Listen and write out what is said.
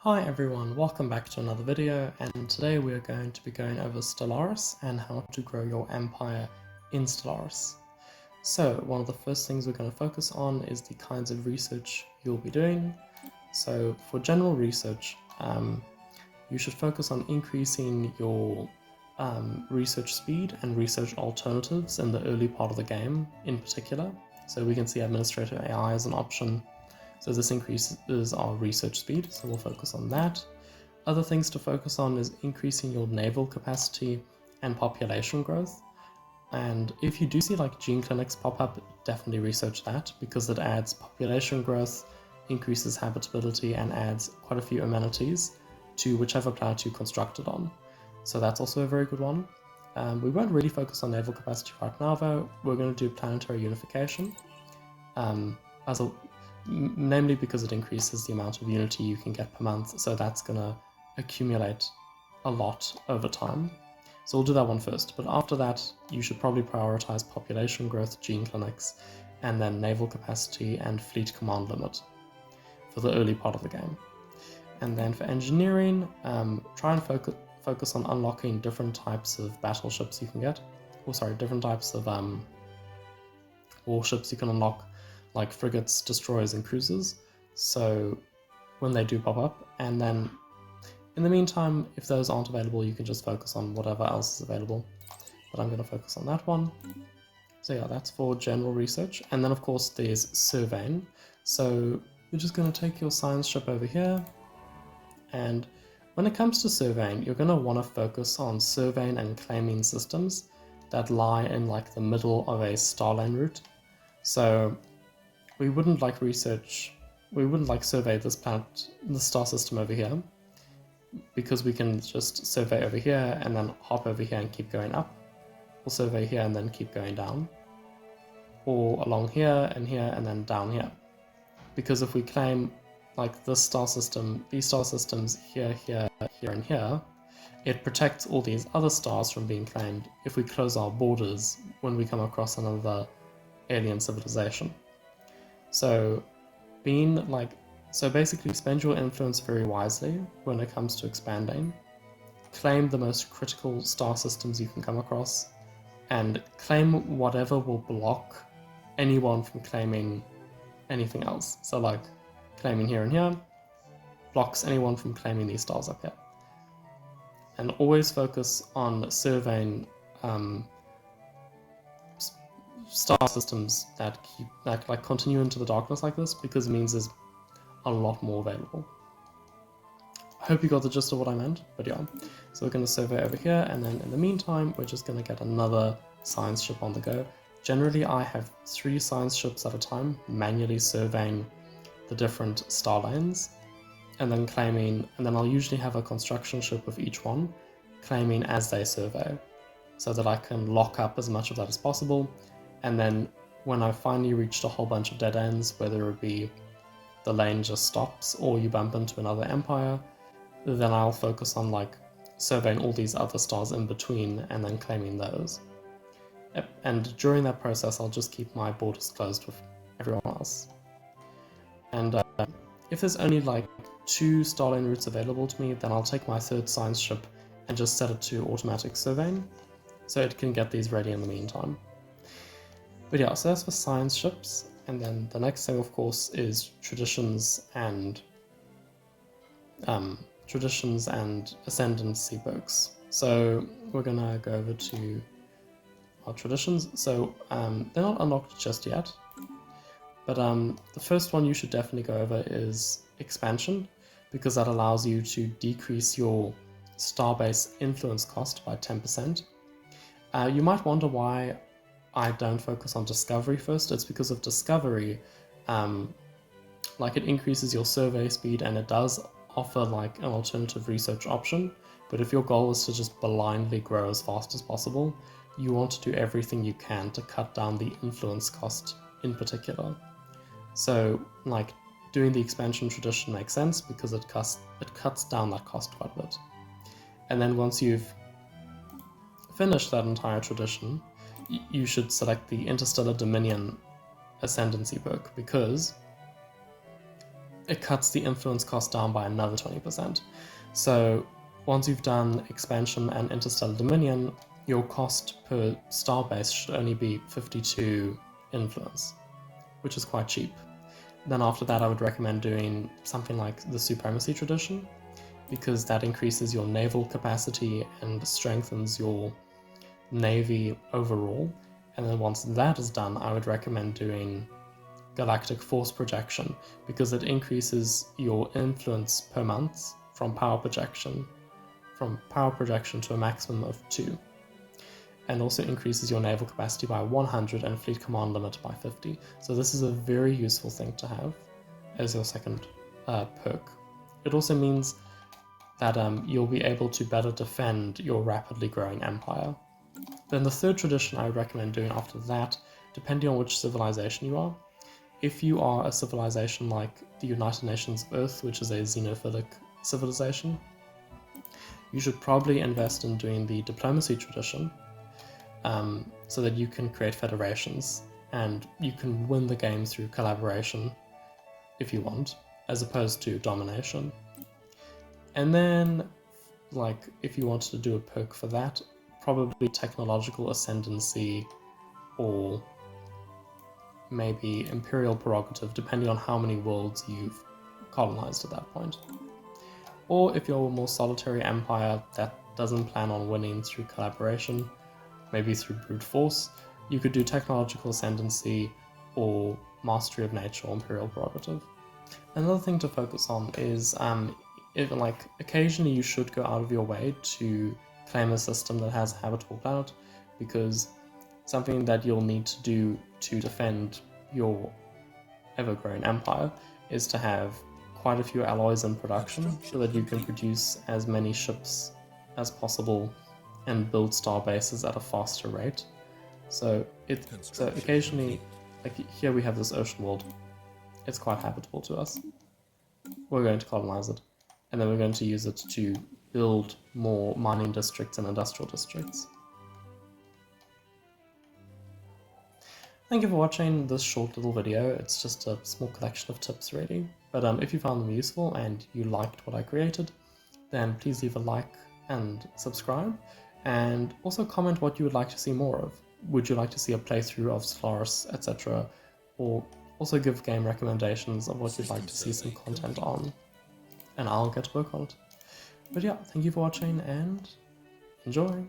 Hi everyone, welcome back to another video, and today we are going to be going over Stellaris and how to grow your empire in Stellaris. So one of the first things we're going to focus on is the kinds of research you'll be doing. So for general research, you should focus on increasing your research speed and research alternatives in the early part of the game in particular. So we can see administrative AI as an option. So this increases our research speed, so we'll focus on that. Other things to focus on is increasing your naval capacity and population growth. And if you do see like gene clinics pop up, definitely research that because it adds population growth, increases habitability, and adds quite a few amenities to whichever planet you constructed on. So that's also a very good one. We won't really focus on naval capacity right now though. We're going to do planetary unification, namely because it increases the amount of unity you can get per month, so that's going to accumulate a lot over time. So we'll do that one first, but after that you should probably prioritize population growth, gene clinics, and then naval capacity and fleet command limit for the early part of the game. And then for engineering, try and focus on unlocking different types of battleships you can get, different types of warships you can unlock, like frigates, destroyers, and cruisers, so when they do pop up. And then in the meantime, if those aren't available, you can just focus on whatever else is available, but I'm going to focus on that one. So yeah, that's for general research. And then of course there's surveying. So you're just going to take your science ship over here, and when it comes to surveying, you're going to want to focus on surveying and claiming systems that lie in like the middle of a star lane route. So we wouldn't survey this planet, the star system over here, because we can just survey over here and then hop over here and keep going up, or survey here and then keep going down, or along here and then down here. Because if we claim like this star system, these star systems here, here, here, and here, it protects all these other stars from being claimed if we close our borders when we come across another alien civilization. So basically spend your influence very wisely when it comes to expanding. Claim the most critical star systems you can come across, and claim whatever will block anyone from claiming anything else. So like claiming here and here blocks anyone from claiming these stars up here. And always focus on surveying star systems that continue into the darkness like this, because it means there's a lot more available. I hope you got the gist of what I meant, but yeah. So we're going to survey over here, and then in the meantime we're just going to get another science ship on the go. Generally I have 3 science ships at a time, manually surveying the different star lanes, and then claiming, and then I'll usually have a construction ship with each one, claiming as they survey, so that I can lock up as much of that as possible. And then when I finally reached a whole bunch of dead ends, whether it be the lane just stops or you bump into another empire, then I'll focus on like surveying all these other stars in between and then claiming those. And during that process, I'll just keep my borders closed with everyone else. And if there's only like 2 starlane routes available to me, then I'll take my 3rd science ship and just set it to automatic surveying, so it can get these ready in the meantime. But yeah, so that's for science ships. And then the next thing, of course, is traditions and ascendancy perks. So we're gonna go over to our traditions. So they're not unlocked just yet, but the first one you should definitely go over is expansion, because that allows you to decrease your starbase influence cost by 10%. You might wonder why I don't focus on discovery first. It's because of discovery, it increases your survey speed and it does offer like an alternative research option. But if your goal is to just blindly grow as fast as possible, you want to do everything you can to cut down the influence cost in particular. So like doing the expansion tradition makes sense because it cuts down that cost quite a bit. And then once you've finished that entire tradition, you should select the Interstellar Dominion Ascendancy perk, because it cuts the influence cost down by another 20%. So once you've done expansion and interstellar dominion, your cost per star base should only be 52 influence, which is quite cheap. Then after that, I would recommend doing something like the Supremacy Tradition, because that increases your naval capacity and strengthens your navy overall. And then once that is done, I would recommend doing Galactic Force Projection, because it increases your influence per month from power projection to a maximum of 2, and also increases your naval capacity by 100 and fleet command limit by 50. So this is a very useful thing to have as your second perk. It also means that you'll be able to better defend your rapidly growing empire. Then the third tradition I would recommend doing after that, depending on which civilization you are. If you are a civilization like the United Nations of Earth, which is a xenophilic civilization, you should probably invest in doing the Diplomacy Tradition, so that you can create federations and you can win the game through collaboration if you want, as opposed to domination. And then, like, if you wanted to do a perk for that, probably Technological Ascendancy or maybe Imperial Prerogative, depending on how many worlds you've colonized at that point. Or if you're a more solitary empire that doesn't plan on winning through collaboration, maybe through brute force, you could do Technological Ascendancy or Mastery of Nature or Imperial Prerogative. Another thing to focus on is occasionally you should go out of your way to claim a system that has a habitable planet, because something that you'll need to do to defend your ever-growing empire is to have quite a few alloys in production so that you can produce as many ships as possible and build star bases at a faster rate. So occasionally, like here we have this ocean world, it's quite habitable to us. We're going to colonize it, and then we're going to use it to build more mining districts and industrial districts. Thank you for watching this short little video. It's just a small collection of tips really, but if you found them useful and you liked what I created, then please leave a like and subscribe, and also comment what you would like to see more of. Would you like to see a playthrough of Stellaris, etc., or also give game recommendations of what you'd like to see some content on, and I'll get to work on it. But yeah, thank you for watching and enjoy!